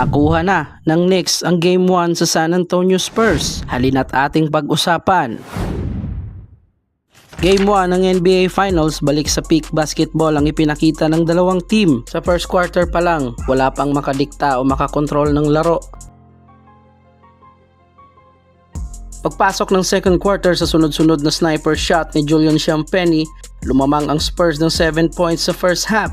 Nakuha na ng Knicks ang Game 1 sa San Antonio Spurs. Halina't ating pag-usapan. Game 1 ng NBA Finals, balik sa peak basketball ang ipinakita ng dalawang team. Sa first quarter pa lang, wala pang makadikta o makakontrol ng laro. Pagpasok ng second quarter sa sunod-sunod na sniper shot ni Julian Champagnie, lumamang ang Spurs ng 7 points sa first half.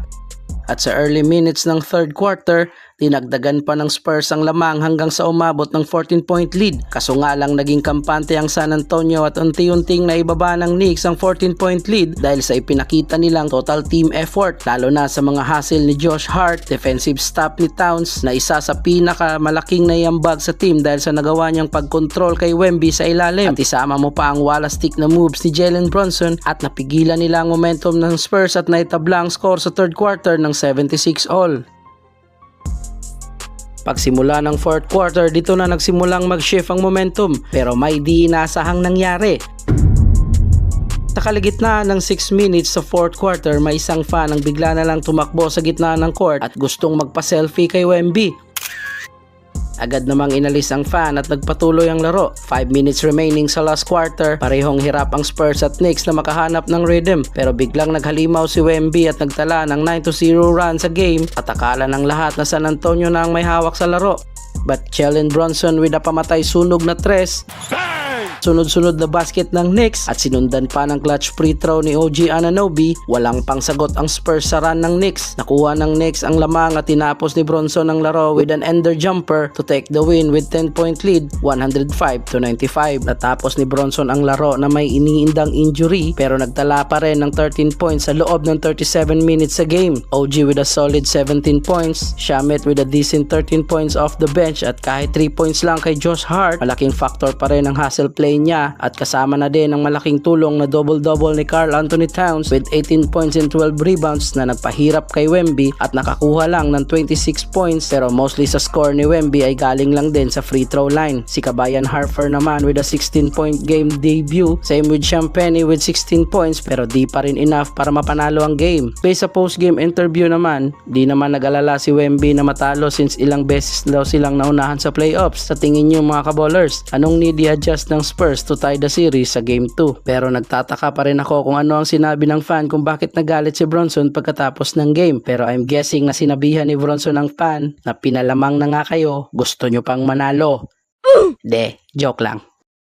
At sa early minutes ng third quarter, dinagdagan pa ng Spurs ang lamang hanggang sa umabot ng 14-point lead. Kaso nga lang naging kampante ang San Antonio at unti-unting naibaba ng Knicks ang 14-point lead dahil sa ipinakita nilang total team effort, lalo na sa mga hustle ni Josh Hart, defensive stop ni Towns na isa sa pinakamalaking naiambag sa team dahil sa nagawa niyang pagkontrol kay Wemby sa ilalim. At isama mo pa ang wala stick na moves ni Jalen Brunson at napigilan nila ang momentum ng Spurs at naitabla ang score sa third quarter ng 76-all. Pagsimula ng fourth quarter, dito na nagsimulang mag-shift ang momentum pero may di inaasahang nangyari. Sa kaligitnaan ng 6 minutes sa fourth quarter, may isang fan ang bigla na lang tumakbo sa gitna ng court at gustong magpa-selfie kay Wemby. Agad namang inalis ang fan at nagpatuloy ang laro. 5 minutes remaining sa last quarter, parehong hirap ang Spurs at Knicks na makahanap ng rhythm. Pero biglang naghalimaw si Wemby at nagtala ng 9-0 run sa game at akala ng lahat na San Antonio na ang may hawak sa laro. But Jalen Brunson with a pamatay sunog na tres, sunod-sunod na basket ng Knicks at sinundan pa ng clutch free throw ni OG Anunoby, walang pang sagot ang Spurs sa run ng Knicks. Nakuha ng Knicks ang lamang at tinapos ni Brunson ang laro with an ender jumper to take the win with 10-point lead, 105-95. Natapos ni Brunson ang laro na may iniindang injury pero nagtala pa rin ng 13 points sa loob ng 37 minutes sa game. OG with a solid 17 points, Shamet with a decent 13 points off the bench at kahit 3 points lang kay Josh Hart, malaking factor pa rin ang hustle play niya at kasama na din ang malaking tulong na double-double ni Karl Anthony Towns with 18 points and 12 rebounds na nagpahirap kay Wemby at nakakuha lang ng 26 points pero mostly sa score ni Wemby ay galing lang din sa free throw line. Si Kabayan Harper naman with a 16-point game debut, same with Champagnie with 16 points pero di pa rin enough para mapanalo ang game. Based sa post-game interview naman, di naman nag-alala si Wemby na matalo since ilang beses daw silang naunahan sa playoffs. Sa tingin niyo mga kabolers, anong need i-adjust ng Spurs to tie the series sa Game 2? Pero nagtataka pa rin ako kung ano ang sinabi ng fan kung bakit nagalit si Brunson pagkatapos ng game. Pero I'm guessing na sinabihan ni Brunson ang fan na pinalamang na nga kayo, gusto nyo pang manalo. De, joke lang.